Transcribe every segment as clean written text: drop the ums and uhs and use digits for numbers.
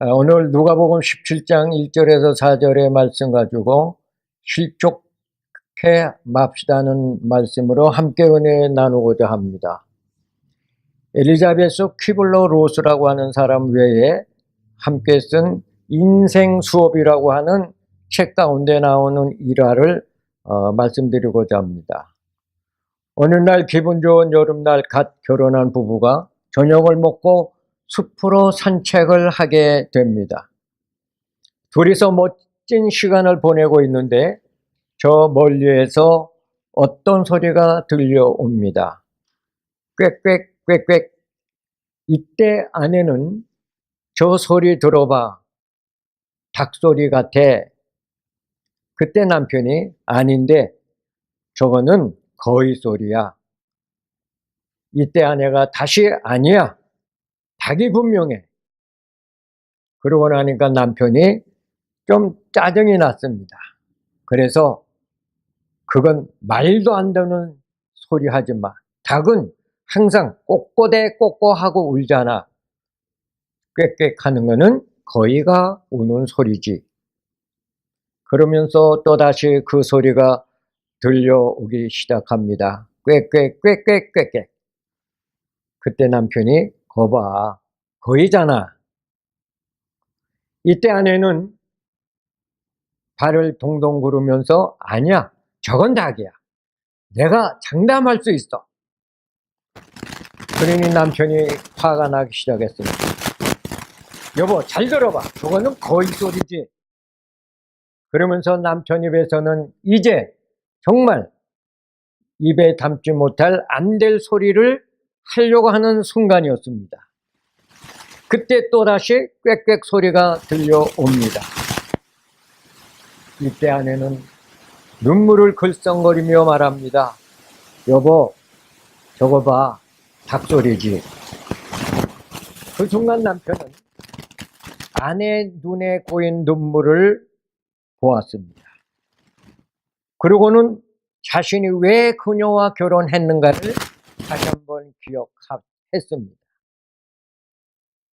오늘 누가복음 17장 1절에서 4절의 말씀 가지고 실족해 맙시다는 말씀으로 함께 은혜 나누고자 합니다. 엘리자베스 퀴블러 로스라고 하는 사람 외에 함께 쓴 인생 수업이라고 하는 책 가운데 나오는 일화를 말씀드리고자 합니다. 어느 날 기분 좋은 여름날 갓 결혼한 부부가 저녁을 먹고 숲으로 산책을 하게 됩니다. 둘이서 멋진 시간을 보내고 있는데 저 멀리에서 어떤 소리가 들려옵니다. 꽥꽥 꽥꽥. 이때 아내는 저 소리 들어봐. 닭소리 같아. 그때 남편이 아닌데 저거는 거위 소리야. 이때 아내가 다시 아니야. 닭이 분명해. 그러고 나니까 남편이 좀 짜증이 났습니다. 그래서 그건 말도 안 되는 소리 하지 마. 닭은 항상 꼬꼬대 꼬꼬하고 울잖아. 꽥꽥 하는 거는 거위가 우는 소리지. 그러면서 또다시 그 소리가 들려오기 시작합니다. 꽥꽥 꽥꽥 꽥꽥. 그때 남편이 거봐. 거위잖아. 이때 아내는 발을 동동 구르면서 아니야. 저건 닭이야. 내가 장담할 수 있어. 그러니 남편이 화가 나기 시작했습니다. 여보 잘 들어봐. 저거는 거위 소리지. 그러면서 남편 입에서는 이제 정말 입에 담지 못할 안 될 소리를 하려고 하는 순간이었습니다. 그때 또다시 꽥꽥 소리가 들려옵니다. 이때 아내는 눈물을 글썽거리며 말합니다. 여보, 저거 봐. 닭소리지. 그 순간 남편은 아내 눈에 고인 눈물을 보았습니다. 그리고는 자신이 왜 그녀와 결혼했는가를 다시 한번 기억했습니다.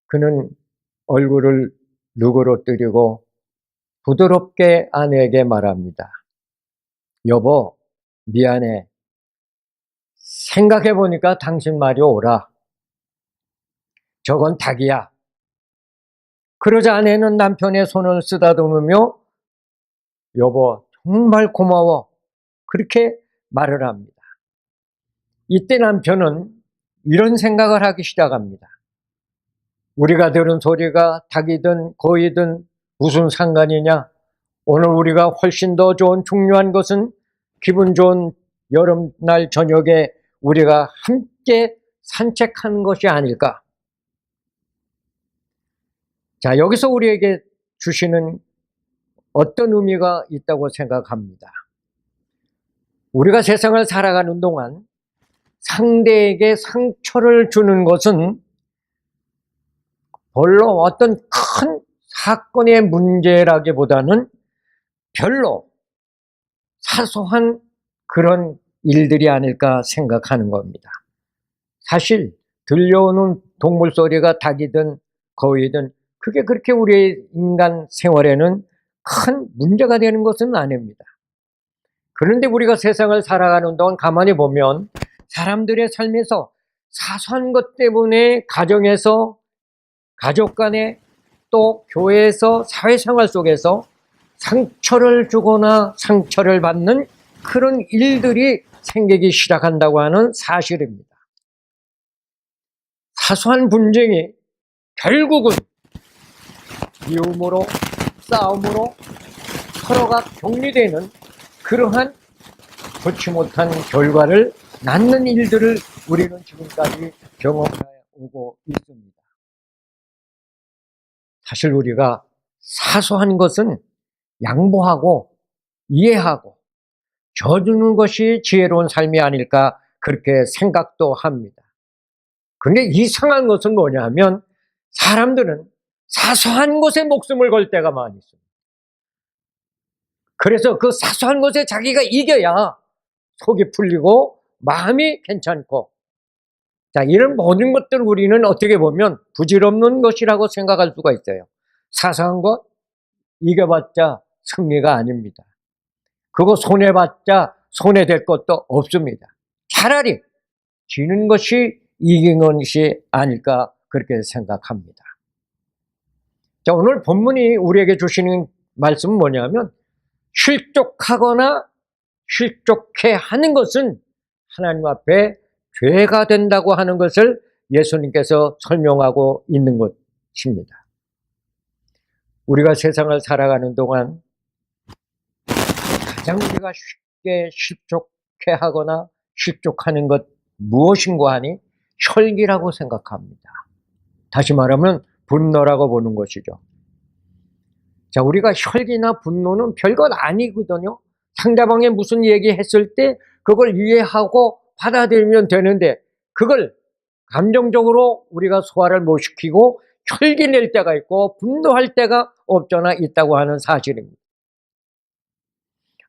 그는 얼굴을 누그러뜨리고 부드럽게 아내에게 말합니다. 여보, 미안해. 생각해보니까 당신 말이 옳아. 저건 닭이야. 그러자 아내는 남편의 손을 쓰다듬으며 여보, 정말 고마워. 그렇게 말을 합니다. 이때 남편은 이런 생각을 하기 시작합니다. 우리가 들은 소리가 닭이든 거위든 무슨 상관이냐? 오늘 우리가 훨씬 더 좋은 중요한 것은 기분 좋은 여름날 저녁에 우리가 함께 산책하는 것이 아닐까? 자, 여기서 우리에게 주시는 어떤 의미가 있다고 생각합니다. 우리가 세상을 살아가는 동안 상대에게 상처를 주는 것은 별로 어떤 큰 사건의 문제라기보다는 별로 사소한 그런 일들이 아닐까 생각하는 겁니다. 사실 들려오는 동물 소리가 닭이든 거위든 그게 그렇게 우리의 인간 생활에는 큰 문제가 되는 것은 아닙니다. 그런데 우리가 세상을 살아가는 동안 가만히 보면 사람들의 삶에서 사소한 것 때문에 가정에서 가족 간에 또 교회에서 사회생활 속에서 상처를 주거나 상처를 받는 그런 일들이 생기기 시작한다고 하는 사실입니다. 사소한 분쟁이 결국은 미움으로 싸움으로 서로가 격리되는 그러한 좋지 못한 결과를 낳는 일들을 우리는 지금까지 경험해 오고 있습니다. 사실 우리가 사소한 것은 양보하고 이해하고 져주는 것이 지혜로운 삶이 아닐까 그렇게 생각도 합니다. 그런데 이상한 것은 뭐냐 하면 사람들은 사소한 것에 목숨을 걸 때가 많이 있습니다. 그래서 그 사소한 것에 자기가 이겨야 속이 풀리고 마음이 괜찮고 자, 이런 모든 것들 우리는 어떻게 보면 부질없는 것이라고 생각할 수가 있어요. 사소한 것 이겨봤자 승리가 아닙니다. 그거 손해봤자 손해될 것도 없습니다. 차라리 지는 것이 이긴 것이 아닐까 그렇게 생각합니다. 자, 오늘 본문이 우리에게 주시는 말씀은 뭐냐면 실족하거나 실족해 하는 것은 하나님 앞에 죄가 된다고 하는 것을 예수님께서 설명하고 있는 것입니다. 우리가 세상을 살아가는 동안 가장 우리가 쉽게 실족해 하거나 실족하는 것 무엇인가 하니 혈기라고 생각합니다. 다시 말하면 분노라고 보는 것이죠. 자, 우리가 혈기나 분노는 별것 아니거든요. 상대방이 무슨 얘기했을 때 그걸 이해하고 받아들이면 되는데 그걸 감정적으로 우리가 소화를 못 시키고 혈기 낼 때가 있고 분노할 때가 없잖아 있다고 하는 사실입니다.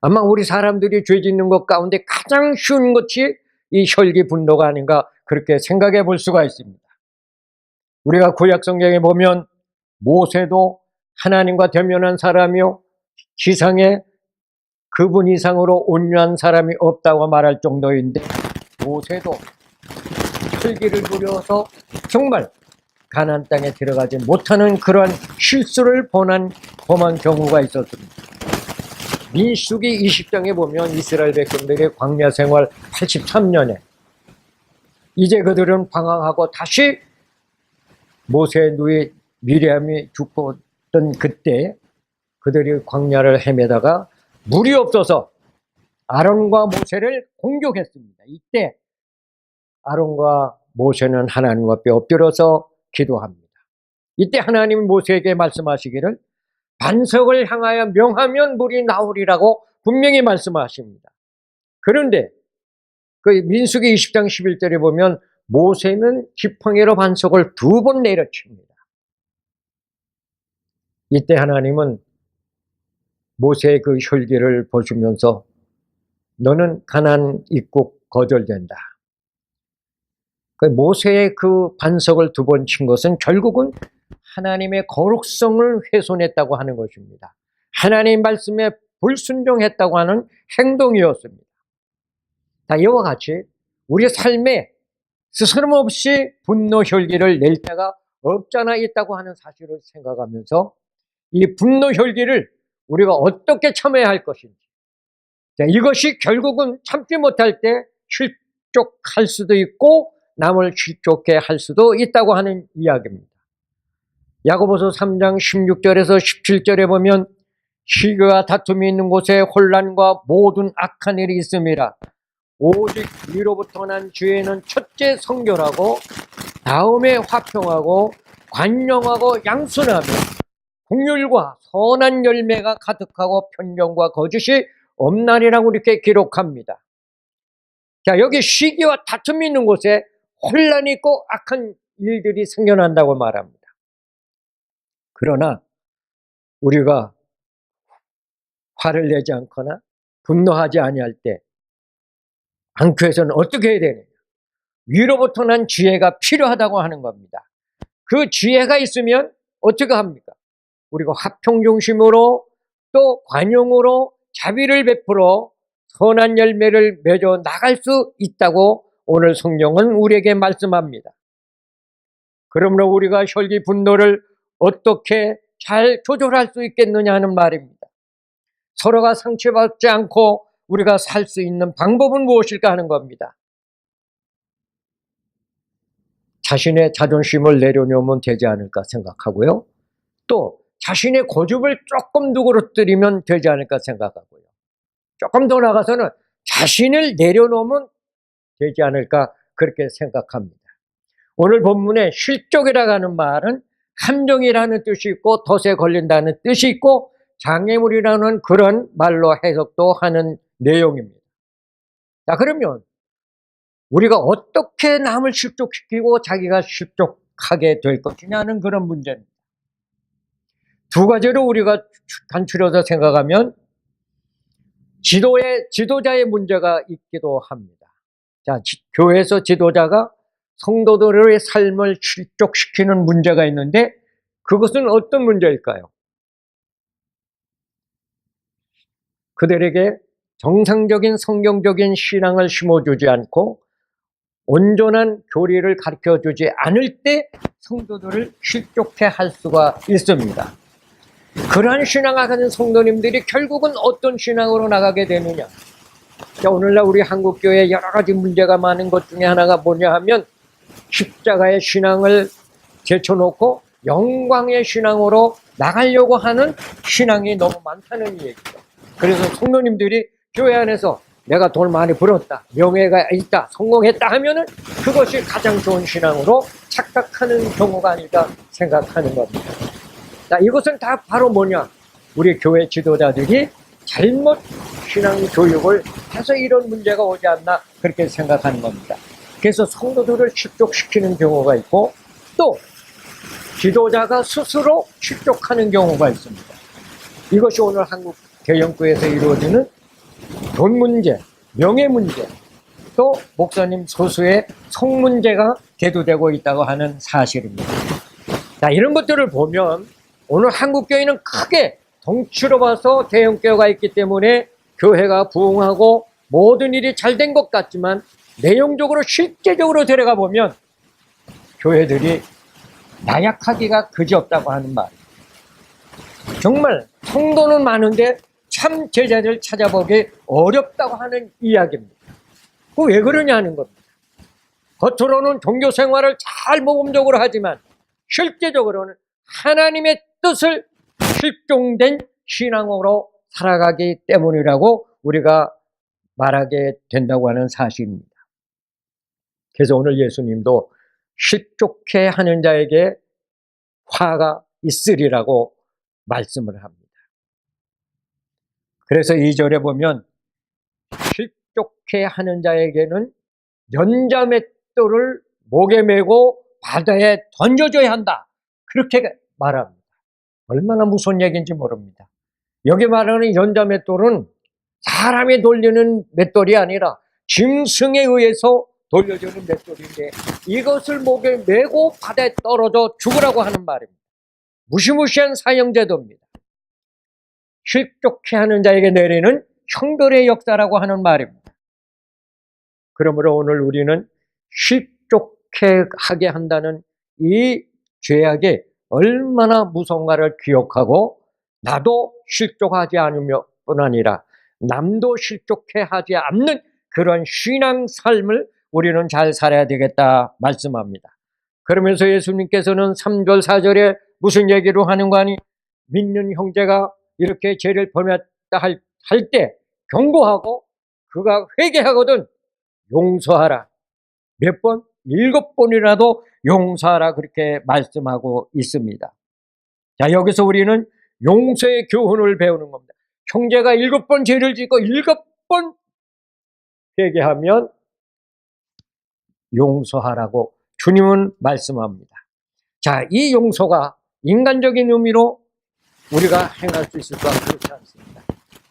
아마 우리 사람들이 죄 짓는 것 가운데 가장 쉬운 것이 이 혈기 분노가 아닌가 그렇게 생각해 볼 수가 있습니다. 우리가 구약 성경에 보면 모세도 하나님과 대면한 사람이요 지상에 그분 이상으로 온유한 사람이 없다고 말할 정도인데 모세도 혈기를 부려서 정말 가나안 땅에 들어가지 못하는 그러한 실수를 범한 경우가 있었습니다. 민수기 20장에 보면 이스라엘 백성들의 광야 생활 83년에 이제 그들은 방황하고 다시 모세의 누이 미리암이 죽었던 그때 그들이 광야를 헤매다가 물이 없어서 아론과 모세를 공격했습니다. 이때 아론과 모세는 하나님 앞에 엎드려서 기도합니다. 이때 하나님은 모세에게 말씀하시기를 반석을 향하여 명하면 물이 나오리라고 분명히 말씀하십니다. 그런데 그 민수기 20장 11절에 보면 모세는 지팡이로 반석을 2번 내려칩니다. 이때 하나님은 모세의 그 혈기를 보시면서 너는 가나안 입국 거절된다. 모세의 그 반석을 2번 친 것은 결국은 하나님의 거룩성을 훼손했다고 하는 것입니다. 하나님 말씀에 불순종했다고 하는 행동이었습니다. 자, 이와 같이 우리 삶에 스스럼없이 분노 혈기를 낼 때가 없잖아 있다고 하는 사실을 생각하면서 이 분노 혈기를 우리가 어떻게 참아야 할 것인지, 자, 이것이 결국은 참지 못할 때 실족할 수도 있고 남을 실족해 할 수도 있다고 하는 이야기입니다. 야고보서 3장 16절에서 17절에 보면 시기와 다툼이 있는 곳에 혼란과 모든 악한 일이 있음이라. 오직 위로부터 난 죄에는 첫째 성결하고 다음에 화평하고 관용하고 양순하며 긍휼과 선한 열매가 가득하고 편견과 거짓이 없나니라고 이렇게 기록합니다. 자, 여기 시기와 다툼이 있는 곳에 혼란이 있고 악한 일들이 생겨난다고 말합니다. 그러나 우리가 화를 내지 않거나 분노하지 아니할 때 앙크에서는 어떻게 해야 되느냐? 위로부터 난 지혜가 필요하다고 하는 겁니다. 그 지혜가 있으면 어떻게 합니까? 우리가 화평 중심으로 또 관용으로 자비를 베풀어 선한 열매를 맺어 나갈 수 있다고 오늘 성경은 우리에게 말씀합니다. 그러므로 우리가 혈기 분노를 어떻게 잘 조절할 수 있겠느냐 하는 말입니다. 서로가 상처받지 않고 우리가 살 수 있는 방법은 무엇일까 하는 겁니다. 자신의 자존심을 내려놓으면 되지 않을까 생각하고요. 또 자신의 고집을 조금 누그러뜨리면 되지 않을까 생각하고요. 조금 더 나가서는 자신을 내려놓으면 되지 않을까 그렇게 생각합니다. 오늘 본문에 실족이라고 하는 말은 함정이라는 뜻이 있고 덫에 걸린다는 뜻이 있고 장애물이라는 그런 말로 해석도 하는 내용입니다. 자, 그러면 우리가 어떻게 남을 실족시키고 자기가 실족하게 될 것이냐는 그런 문제입니다. 2가지로 우리가 단추려서 생각하면 지도자의 문제가 있기도 합니다. 자, 교회에서 지도자가 성도들의 삶을 실족시키는 문제가 있는데 그것은 어떤 문제일까요? 그들에게 정상적인 성경적인 신앙을 심어주지 않고 온전한 교리를 가르쳐주지 않을 때 성도들을 실족해 할 수가 있습니다. 그러한 신앙을 가진 성도님들이 결국은 어떤 신앙으로 나가게 되느냐. 자, 오늘날 우리 한국교회에 여러 가지 문제가 많은 것 중에 하나가 뭐냐 하면 십자가의 신앙을 제쳐놓고 영광의 신앙으로 나가려고 하는 신앙이 너무 많다는 얘기죠. 그래서 성도님들이 교회 안에서 내가 돈 많이 벌었다, 명예가 있다, 성공했다 하면은 그것이 가장 좋은 신앙으로 착각하는 경우가 아닐까 생각하는 겁니다. 자, 이것은 다 바로 뭐냐? 우리 교회 지도자들이 잘못 신앙 교육을 해서 이런 문제가 오지 않나 그렇게 생각하는 겁니다. 그래서 성도들을 실족시키는 경우가 있고 또 지도자가 스스로 실족하는 경우가 있습니다. 이것이 오늘 한국 개혁교회에서 이루어지는 돈 문제, 명예 문제, 또 목사님 소수의 성 문제가 대두되고 있다고 하는 사실입니다. 자, 이런 것들을 보면 오늘 한국교회는 크게 덩치로 봐서 대형교회가 있기 때문에 교회가 부흥하고 모든 일이 잘 된 것 같지만 내용적으로 실제적으로 들어가 보면 교회들이 나약하기가 그지없다고 하는 말이에요. 정말 성도는 많은데 참 제자를 찾아보기 어렵다고 하는 이야기입니다. 그 왜 그러냐는 겁니다. 겉으로는 종교 생활을 잘 모범적으로 하지만 실제적으로는 하나님의 뜻을 실종된 신앙으로 살아가기 때문이라고 우리가 말하게 된다고 하는 사실입니다. 그래서 오늘 예수님도 실족해 하는 자에게 화가 있으리라고 말씀을 합니다. 그래서 2절에 보면 실족해 하는 자에게는 연자맷돌을 목에 메고 바다에 던져줘야 한다. 그렇게 말합니다. 얼마나 무서운 얘기인지 모릅니다. 여기 말하는 연자맷돌은 사람이 돌리는 맷돌이 아니라 짐승에 의해서 돌려주는 맷돌인데 이것을 목에 메고 바다에 떨어져 죽으라고 하는 말입니다. 무시무시한 사형제도입니다. 실족해 하는 자에게 내리는 형벌의 역사라고 하는 말입니다. 그러므로 오늘 우리는 실족해 하게 한다는 이 죄악이 얼마나 무서운가를 기억하고 나도 실족하지 않으며 뿐 아니라 남도 실족해 하지 않는 그런 신앙 삶을 우리는 잘 살아야 되겠다 말씀합니다. 그러면서 예수님께서는 3절 4절에 무슨 얘기로 하는 거 아니? 믿는 형제가 이렇게 죄를 범했다 할 때 경고하고 그가 회개하거든 용서하라. 몇 번? 7번이라도 용서하라 그렇게 말씀하고 있습니다. 자, 여기서 우리는 용서의 교훈을 배우는 겁니다. 형제가 7번 죄를 짓고 7번 회개하면 용서하라고 주님은 말씀합니다. 자, 이 용서가 인간적인 의미로 우리가 행할 수 있을까? 그렇지 않습니다.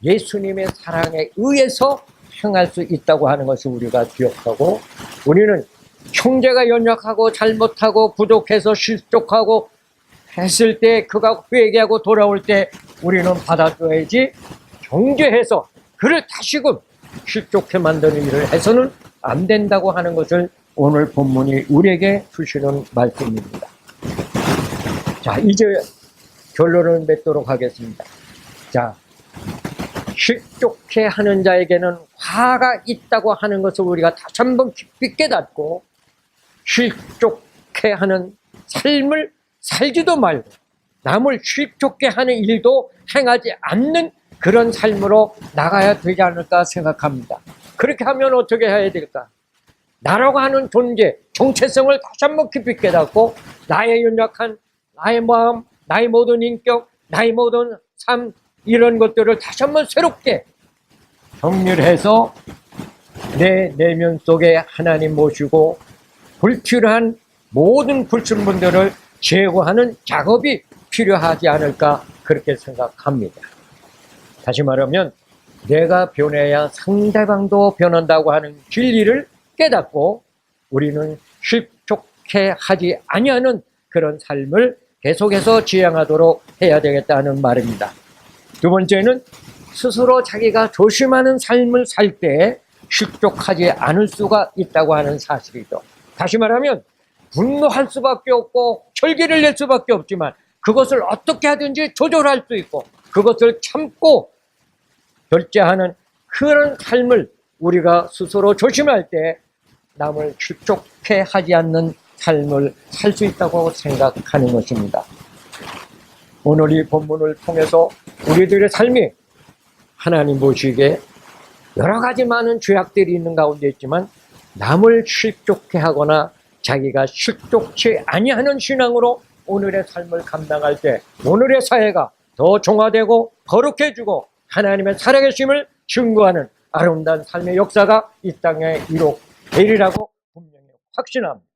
예수님의 사랑에 의해서 행할 수 있다고 하는 것을 우리가 기억하고 우리는 형제가 연약하고 잘못하고 부족해서 실족하고 했을 때 그가 회개하고 돌아올 때 우리는 받아줘야지 정죄해서 그를 다시금 실족해 만드는 일을 해서는 안 된다고 하는 것을 오늘 본문이 우리에게 주시는 말씀입니다. 자, 이제 결론을 맺도록 하겠습니다. 자, 실족해 하는 자에게는 화가 있다고 하는 것을 우리가 다시 한번 깊이 깨닫고 실족해 하는 삶을 살지도 말고 남을 실족해 하는 일도 행하지 않는 그런 삶으로 나가야 되지 않을까 생각합니다. 그렇게 하면 어떻게 해야 될까? 나라고 하는 존재, 정체성을 다시 한번 깊이 깨닫고 나의 연약한 나의 마음, 나의 모든 인격, 나의 모든 삶 이런 것들을 다시 한번 새롭게 정리해서 내 내면 속에 하나님 모시고 불필요한 모든 불순물들을 제거하는 작업이 필요하지 않을까 그렇게 생각합니다. 다시 말하면 내가 변해야 상대방도 변한다고 하는 진리를 깨닫고 우리는 실족해 하지 아니하는 그런 삶을 계속해서 지향하도록 해야 되겠다는 말입니다. 두 번째는 스스로 자기가 조심하는 삶을 살 때 실족하지 않을 수가 있다고 하는 사실이죠. 다시 말하면 분노할 수밖에 없고 철기를 낼 수밖에 없지만 그것을 어떻게 하든지 조절할 수 있고 그것을 참고 절제하는 그런 삶을 우리가 스스로 조심할 때 남을 실족해 하지 않는 삶을 살 수 있다고 생각하는 것입니다. 오늘 이 본문을 통해서 우리들의 삶이 하나님 보시기에 여러 가지 많은 죄악들이 있는 가운데 있지만 남을 실족해 하거나 자기가 실족치 아니하는 신앙으로 오늘의 삶을 감당할 때 오늘의 사회가 더 정화되고 거룩해지고 하나님의 살아계심을 증거하는 아름다운 삶의 역사가 이 땅에 이룩되리라고 분명히 확신합니다.